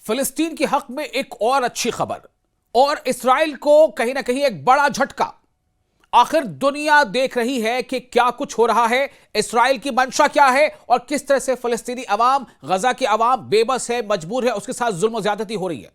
फिलिस्तीन के हक में एक और अच्छी खबर और इसराइल को कहीं ना कहीं एक बड़ा झटका। आखिर दुनिया देख रही है कि क्या कुछ हो रहा है, इसराइल की मंशा क्या है और किस तरह से फिलिस्तीनी अवाम, गजा की अवाम बेबस है, मजबूर है, उसके साथ जुल्म ज्यादती हो रही है।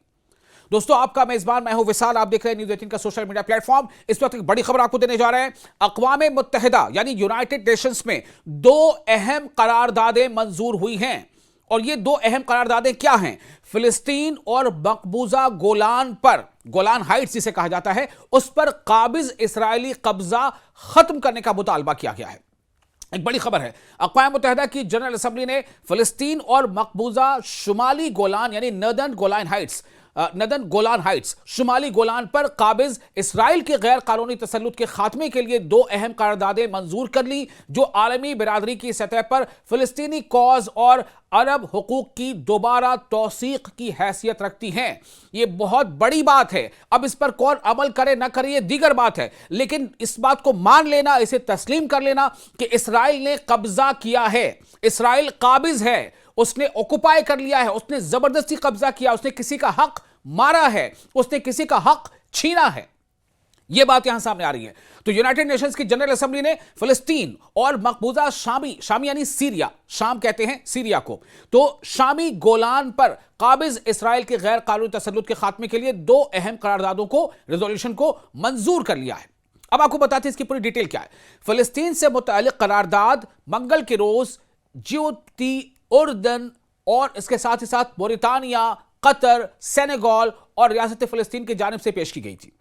दोस्तों, आपका मेजबान मैं हूं विशाल, आप देख रहे हैं न्यूज़ 18 का सोशल मीडिया प्लेटफॉर्म। इस वक्त एक बड़ी खबर आपको देने जा रहे हैं। अक़वाम मुत्तहिदा यानी यूनाइटेड नेशंस में दो अहम करारदादें मंजूर हुई हैं और ये दो अहम करारदादें क्या हैं? फिलिस्तीन और मकबूजा गोलान पर, गोलान हाइट्स जिसे कहा जाता है, उस पर काबिज इस्राएली कब्जा खत्म करने का मुतालबा किया गया है। एक बड़ी खबर है। अक़वाम मुत्तहिदा की जनरल असेंबली ने फिलिस्तीन और मकबूजा शुमाली गोलान यानी नदन गोलान हाइट्स शुमाली गोलान पर काबिज इसराइल के गैर कानूनी तसल्लुत के खात्मे के लिए दो अहम करारदादें मंजूर कर ली, जो आलमी बिरादरी की सतह पर फिलिस्तीनी कॉज और अरब हुकूक की दोबारा तौसीक की हैसियत रखती हैं। यह बहुत बड़ी बात है। अब इस पर कौन अमल करे ना करे, यह दीगर बात है, लेकिन इस बात को मान लेना, इसे तस्लीम कर लेना कि इसराइल ने कब्जा किया है, इसराइल काबिज है, उसने ऑक्युपाई कर लिया है, उसने जबरदस्ती कब्जा किया, उसने किसी का हक मारा है, उसने किसी का हक छीना है। यह बात यहां सामने आ रही है। तो यूनाइटेड नेशंस की जनरल असेंबली ने फिलिस्तीन और मकबूजा शामी यानी सीरिया, शाम कहते हैं सीरिया को, तो शामी गोलान पर काबिज इसराइल के गैर कानूनी तसल्लुत के खात्मे के लिए दो अहम करारदादों को, रेजोल्यूशन को मंजूर कर लिया है। अब आपको बताते हैं इसकी पूरी डिटेल क्या है। फिलिस्तीन से मुताल्लिक करारदाद मंगल के रोज जियोती, उर्दन और इसके साथ ही साथ मोरितानिया, कतर, सेनेगल और रियासत फिलिस्तीन की जानिब से पेश की गई थी।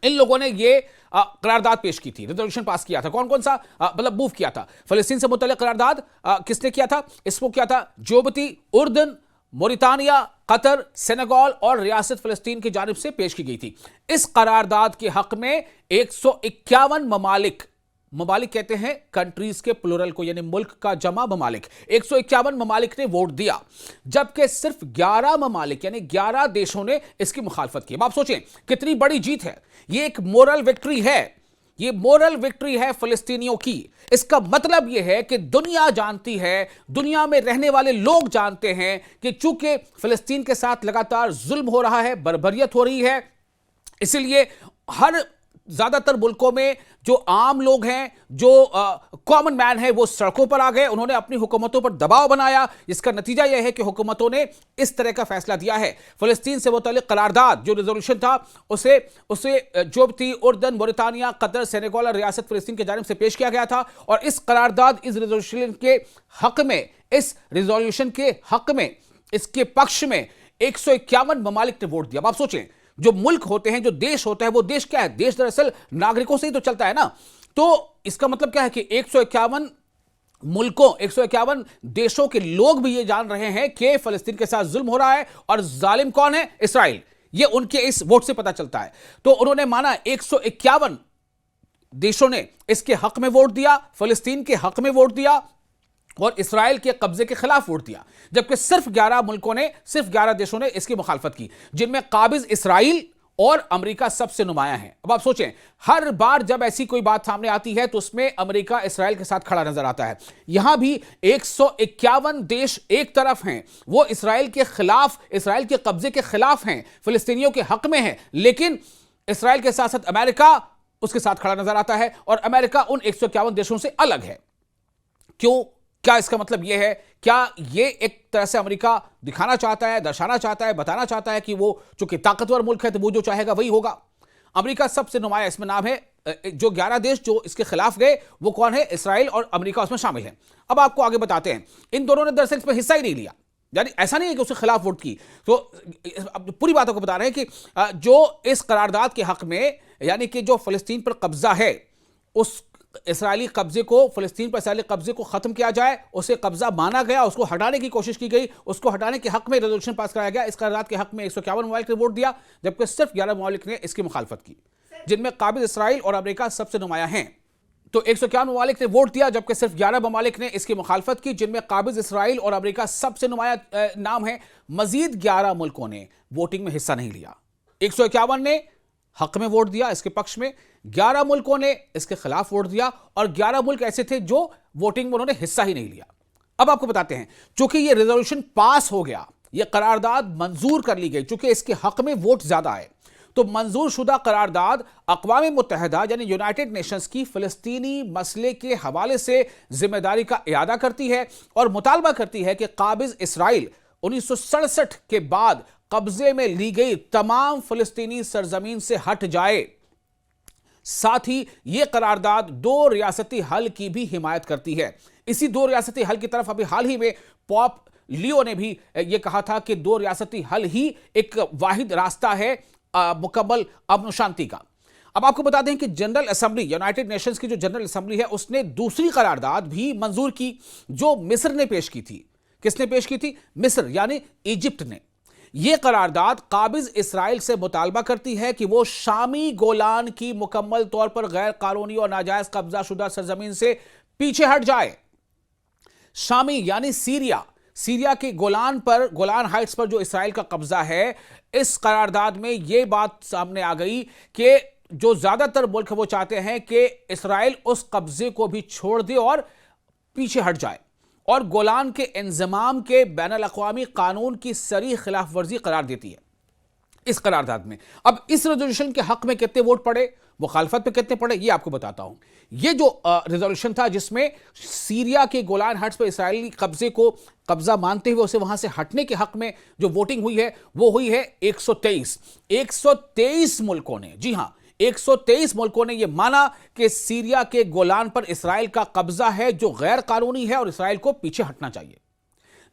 इन लोगों ने ये करारदाद पेश की थी, रेजोल्यूशन पास किया था। कौन कौन सा मतलब मूव किया था? फिलिस्तीन से मुतल्लिक करारदाद किसने किया था? इसको किया था जियोती, उर्दन, मोरितानिया, कतर, सेनेगल और रियासत फिलिस्तीन की जानिब से पेश की गई थी। इस करारदाद के हक में 151 ममालिक कहते हैं कंट्रीज के प्लूरल को, यानी मुल्क का जमा ममालिक, 151 ममालिक ने वोट दिया, जबकि सिर्फ 11 ममालिक यानी 11 देशों ने इसकी मुखालफत की। अब आप सोचें कितनी बड़ी जीत है। ये एक मोरल विक्ट्री है, ये मोरल विक्ट्री है फिलिस्तीनियों की। इसका मतलब यह है कि दुनिया जानती है, दुनिया में रहने वाले लोग जानते हैं कि चूंकि फिलिस्तीन के साथ लगातार जुल्म हो रहा है, बर्बरियत हो रही है, इसलिए हर ज्यादातर मुल्कों में जो आम लोग हैं, जो कॉमन मैन है, वो सड़कों पर आ गए। उन्होंने अपनी हुकूमतों पर दबाव बनाया। इसका नतीजा यह है कि हुकूमतों ने इस तरह का फैसला दिया है। फिलिस्तीन से मुतल्लिक करारदाद जो रेजोल्यूशन था, उसे जियोती, उर्दन, मोरितानिया, कतर, सेनेगल और रियासत फिलिस्तीन की जानिब से पेश किया गया था। और इस करारदाद, इस रेजोल्यूशन के हक में, इसके पक्ष में 151 ममालिक ने वोट दिया। अब आप सोचें, जो मुल्क होते हैं, जो देश होता है, वो देश क्या है? देश दरअसल नागरिकों से ही तो चलता है ना। तो इसका मतलब क्या है कि 151 मुल्कों, 151 देशों के लोग भी ये जान रहे हैं कि फिलिस्तीन के साथ जुल्म हो रहा है और जालिम कौन है? इसराइल। ये उनके इस वोट से पता चलता है। तो उन्होंने माना 151 देशों ने इसके हक में वोट दिया, फिलिस्तीन के हक में वोट दिया और इसराइल के कब्जे के खिलाफ वोट दिया, जबकि सिर्फ 11 मुल्कों ने, सिर्फ 11 देशों ने इसकी मुखालफत की, जिनमें काबिज इसराइल और अमेरिका सबसे नुमाया है। अब आप सोचें, हर बार जब ऐसी कोई बात सामने आती है तो उसमें अमेरिका इसराइल के साथ खड़ा नजर आता है। यहां भी 151 देश एक तरफ हैं, वो इसराइल के खिलाफ, इसराइल के कब्जे के खिलाफ हैं, फिलिस्तीनियों के हक में है, लेकिन इसराइल के साथ साथ अमेरिका उसके साथ खड़ा नजर आता है और अमेरिका उन 151 देशों से अलग है। क्यों? क्या इसका मतलब यह है? क्या यह एक तरह से अमेरिका दिखाना चाहता है, दर्शाना चाहता है, बताना चाहता है कि वो चूंकि ताकतवर मुल्क है तो वो जो चाहेगा वही होगा? अमेरिका सबसे नुमाया इसमें नाम है। जो 11 देश जो इसके खिलाफ गए वो कौन है? इसराइल और अमेरिका उसमें शामिल है। अब आपको आगे बताते हैं, इन दोनों ने दरअसल इसमें हिस्सा ही नहीं लिया, यानी ऐसा नहीं है कि उसके खिलाफ वोट की। तो पूरी बातों को बता रहे हैं कि जो इस करारदाद के हक में, यानी कि जो फिलिस्तीन पर कब्जा है, उस इसराइली कब्जे को, फिलिस्तीन पर इसराइली कब्जे को खत्म किया जाए, उसे कब्जा माना गया, उसको हटाने की कोशिश की गई, उसको हटाने के हक में रेजोल्यूशन पास कराया गया। इस करारदाद के हक में 151 ममालिक ने वोट दिया, जबकि सिर्फ 11 ममालिक ने इसकी मुखालफत की, जिनमें काबिज इसराइल और अमेरिका सबसे नुमाया हैं। तो 151 ममालिक ने वोट दिया, जबकि सिर्फ 11 ममालिक ने इसकी मुखालफत की, जिनमें काबिज इसराइल और अमेरिका सबसे नुमाया नाम है। मजीद 11 मुल्कों ने वोटिंग में हिस्सा नहीं लिया। 151 ने हक में वोट दिया इसके पक्ष में, 11 मुल्कों ने इसके खिलाफ वोट दिया और 11 मुल्क ऐसे थे जो वोटिंग में उन्होंने हिस्सा ही नहीं लिया। अब आपको बताते हैं, चूंकि ये रेजोल्यूशन पास हो गया, यह करारदाद मंजूर कर ली गई चूंकि इसके हक में वोट ज्यादा है। तो मंजूर शुदा करारदाद अक़वाम मुत्तहिदा यानी यूनाइटेड नेशंस की फ़लस्तीनी मसले के हवाले से जिम्मेदारी का इरादा करती है और मुतालबा करती है कि काबिज इसराइल 1967 के बाद कब्जे में ली गई तमाम फ़लस्तीनी सरजमीन से हट जाए। साथ ही यह करारदाद दो रियासती हल की भी हिमायत करती है। इसी दो रियासती हल की तरफ अभी हाल ही में पोप लियो ने भी यह कहा था कि दो रियासती हल ही एक वाहिद रास्ता है मुकम्मल अमन शांति का। अब आपको बता दें कि जनरल असेंबली, यूनाइटेड नेशंस की जो जनरल असेंबली है, उसने दूसरी करारदाद भी मंजूर की जो मिस्र ने पेश की थी। किसने पेश की थी? मिस्र यानी इजिप्ट ने। यह करारदाद काबिज इसराइल से मुतालबा करती है कि वो शामी गोलान की मुकम्मल तौर पर गैर कानूनी और नाजायज कब्जा शुदा सरजमीन से पीछे हट जाए। शामी यानी सीरिया के गोलान पर, गोलान हाइट्स पर जो इसराइल का कब्जा है, इस करारदाद में यह बात सामने आ गई कि जो ज्यादातर मुल्क वो चाहते हैं कि इसराइल उस कब्जे को भी छोड़ दे और पीछे हट जाए और गोलान के इंजमाम के बैनुल अक़वामी कानून की सरी खिलाफ वर्जी करार देती है इस करारदाद में। अब इस रेजोल्यूशन के हक में कितने वोट पड़े, मुखालफत पे कितने पड़े, ये आपको बताता हूं। ये जो रेजोल्यूशन था जिसमें सीरिया के गोलान हाइट्स पर इसराइली कब्जे को कब्जा मानते हुए उसे वहां से हटने के हक में जो वोटिंग हुई है वो हुई है 123 मुल्कों ने, जी हां 123 मुल्कों ने यह माना कि सीरिया के गोलान पर इसराइल का कब्जा है जो गैर कानूनी है और इसराइल को पीछे हटना चाहिए।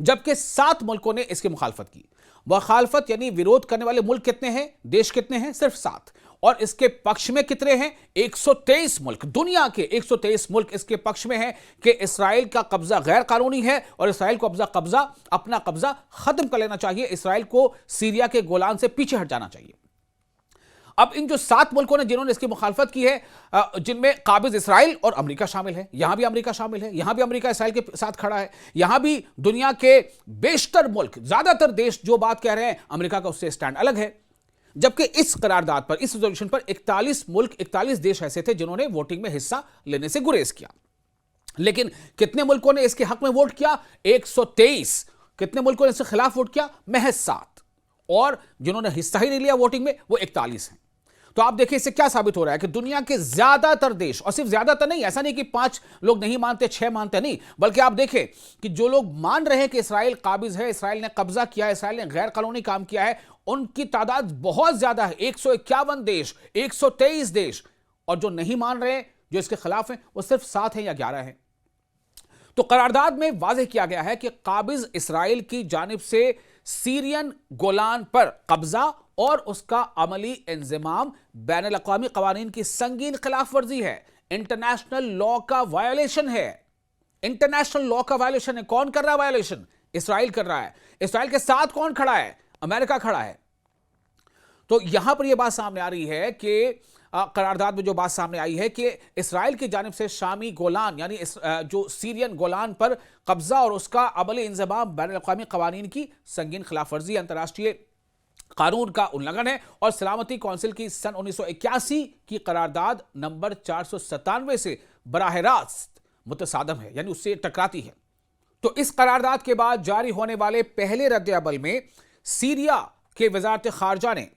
जबकि 7 मुल्कों ने इसकी मुखालफत की। मुखालफत यानी विरोध करने वाले मुल्क कितने हैं, देश कितने हैं? सिर्फ 7। और इसके पक्ष में कितने हैं? 123 मुल्क। दुनिया के 123 मुल्क इसके पक्ष में हैं कि इसराइल का कब्जा गैर कानूनी है और इसराइल को अपना कब्जा खत्म कर लेना चाहिए, इसराइल को सीरिया के गोलान से पीछे हट जाना चाहिए। अब इन जो 7 मुल्कों ने जिन्होंने इसकी मुखालफत की है, जिनमें काबिज इसराइल और अमेरिका शामिल है, यहां भी अमेरिका शामिल है, यहां भी अमेरिका इसराइल के साथ खड़ा है, यहां भी दुनिया के बेशतर मुल्क, ज्यादातर देश जो बात कह रहे हैं, अमेरिका का उससे स्टैंड अलग है। जबकि इस करारदाद पर, इस रेजोल्यूशन पर 41 मुल्क, 41 देश ऐसे थे जिन्होंने वोटिंग में हिस्सा लेने से गुरेज किया। लेकिन कितने मुल्कों ने इसके हक में वोट किया? 123। कितने मुल्कों ने इसके खिलाफ वोट किया? महज 7। और जिन्होंने हिस्सा ही नहीं लिया वोटिंग में वो 41 हैं। तो आप देखिए इससे क्या साबित हो रहा है कि दुनिया के ज्यादातर देश, और सिर्फ ज्यादातर नहीं, ऐसा नहीं कि 5 लोग नहीं मानते, 6 मानते नहीं, बल्कि आप देखें कि जो लोग मान रहे हैं कि इसराइल काबिज है, इसराइल ने कब्जा किया है, इसराइल ने गैर कानूनी काम किया है, उनकी तादाद बहुत ज्यादा है। 151 देश, 123 देश। और जो नहीं मान रहे, जो इसके खिलाफ हैं, वो सिर्फ 7 हैं या 11 हैं। तो करारदाद में वाज़ेह किया गया है कि काबिज इसराइल की जानिब से सीरियन गोलान पर कब्जा और उसका अमली इंजमाम बैनुल अक़वामी क़वानीन की संगीन खिलाफ वर्जी है, इंटरनेशनल लॉ का वायोलेशन है। इंटरनेशनल लॉ का वायोलेशन है। कौन कर रहा है वायोलेशन? इसराइल कर रहा है। इसराइल के साथ कौन खड़ा है? अमेरिका खड़ा है। तो यहां पर यह बात सामने आ रही है कि करारदाद में जो बात सामने आई है कि इसराइल की जानिब से शामी गोलान यानी जो सीरियन गोलान पर कब्जा और उसका अमली इंजमाम बैनुल अक़वामी क़वानीन की संगीन खिलाफ वर्जी, अंतर्राष्ट्रीय कानून का उल्लंघन है और सलामती कौंसिल की सन 1981 की करारदाद नंबर 497 से बराह रास्त मुतसादम है, यानी उससे टकराती है। तो इस करारदाद के बाद जारी होने वाले पहले रद्द-ए-अमल में सीरिया के वज़ारत ख़ारजा ने,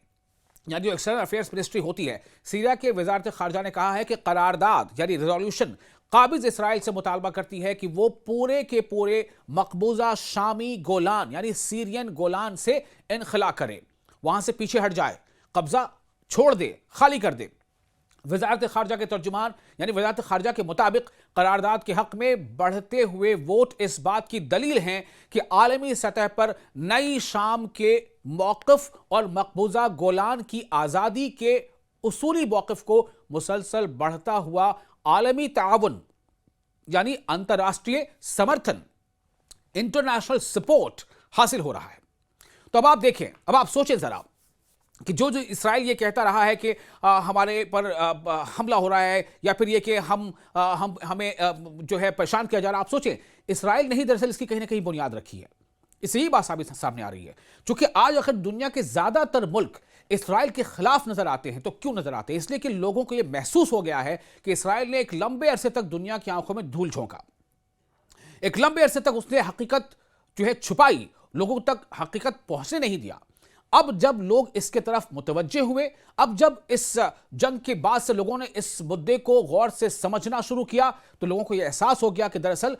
यानी जो एक्सटर्नल अफेयर्स मिनिस्ट्री होती है, सीरिया के वज़ारत ख़ारजा ने कहा है कि करारदाद यानी रेजोल्यूशन काबिज इसराइल से मुतालबा करती है कि वो पूरे के पूरे मकबूजा शामी गोलान यानी सीरियन गोलान से इनखला करे, वहां से पीछे हट जाए, कब्जा छोड़ दे, खाली कर दे। वज़ारत ख़ारजा के तर्जुमान यानी वज़ारत ख़ारजा के मुताबिक करारदाद के हक में बढ़ते हुए वोट इस बात की दलील हैं कि आलमी सतह पर नई शाम के मौक़िफ़ और मकबूजा गोलान की आज़ादी के उसूली मौक़िफ़ को मुसलसल बढ़ता हुआ आलमी ताउन यानी अंतर्राष्ट्रीय समर्थन, इंटरनेशनल सपोर्ट हासिल हो रहा है। तो अब आप देखें, अब आप सोचें जरा कि जो इसराइल ये कहता रहा है कि हमारे पर हमला हो रहा है या फिर ये कि हमें जो है परेशान किया जा रहा है, आप सोचें इसराइल ने ही दरअसल इसकी कहीं ना कहीं बुनियाद रखी है। इससे ही बात सामने आ रही है। क्योंकि आज आखिर दुनिया के ज्यादातर मुल्क इसराइल के खिलाफ नजर आते हैं। तो क्यों नजर आते हैं? इसलिए कि लोगों को यह महसूस हो गया है कि इसराइल ने एक लंबे अरसे तक दुनिया की आंखों में धूल झोंका, एक लंबे अरसे तक उसने हकीकत जो है छुपाई, लोगों तक हकीकत पहुंचने नहीं दिया। अब जब लोग इसके तरफ मुतवज्जे हुए, अब जब इस जंग के बाद से लोगों ने इस मुद्दे को गौर से समझना शुरू किया, तो लोगों को यह एहसास हो गया कि दरअसल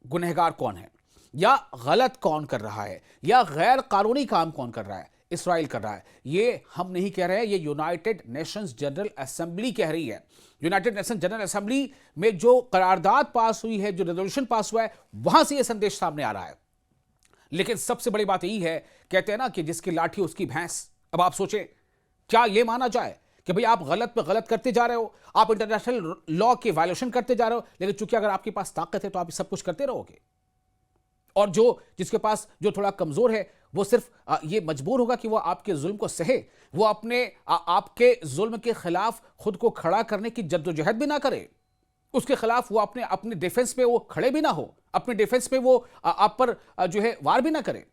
गुनहगार कौन है, या गलत कौन कर रहा है, या गैर कानूनी काम कौन कर रहा है। इस्राइल कर रहा है। ये हम नहीं कह रहे हैं, ये यूनाइटेड नेशंस जनरल असेंबली कह रही है। यूनाइटेड नेशंस जनरल असेंबली में जो करारदाद पास हुई है, जो रेजोल्यूशन पास हुआ है, वहां से ये संदेश सामने आ रहा है। लेकिन सबसे बड़ी बात यही है, कहते हैं ना कि जिसकी लाठी उसकी भैंस। अब आप सोचें, क्या यह माना जाए कि भाई आप गलत पे गलत करते जा रहे हो, आप इंटरनेशनल लॉ के वायलेशन करते जा रहे हो, लेकिन चूंकि अगर आपके पास ताकत है तो आप सब कुछ करते रहोगे, और जिसके पास जो थोड़ा कमजोर है वो सिर्फ ये मजबूर होगा कि वो आपके जुल्म को सहे, वो आपके जुल्म के खिलाफ खुद को खड़ा करने की जद्दोजहद भी ना करे, उसके खिलाफ वो अपने डिफेंस पे वो खड़े भी ना हो, अपने डिफेंस पे वो आप पर जो है वार भी ना करे।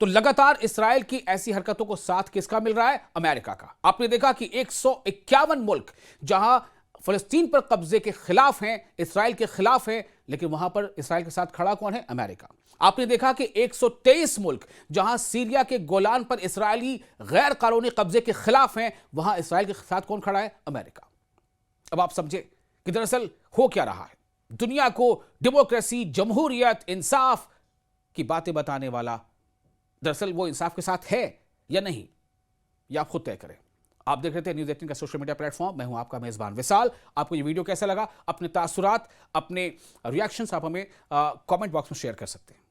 तो लगातार इसराइल की ऐसी हरकतों को साथ किसका मिल रहा है? अमेरिका का। आपने देखा कि 151 मुल्क जहां फलस्तीन पर कब्जे के खिलाफ हैं, इसराइल के खिलाफ हैं, लेकिन वहां पर इसराइल के साथ खड़ा कौन है? अमेरिका। आपने देखा कि 123 मुल्क जहां सीरिया के गोलान पर इसराइली गैर कानूनी कब्जे के खिलाफ हैं, वहां इसराइल के साथ कौन खड़ा है? अमेरिका। अब आप समझे कि दरअसल हो क्या रहा है। दुनिया को डेमोक्रेसी, जमहूरियत, इंसाफ की बातें बताने वाला दरअसल वो इंसाफ के साथ है या नहीं, यह आप खुद तय करें। आप देख रहे थे न्यूज़ 18 का सोशल मीडिया प्लेटफॉर्म। मैं हूं आपका मेजबान विशाल। आपको ये वीडियो कैसा लगा? अपने तासुरात, अपने रिएक्शंस आप हमें कमेंट बॉक्स में शेयर कर सकते हैं।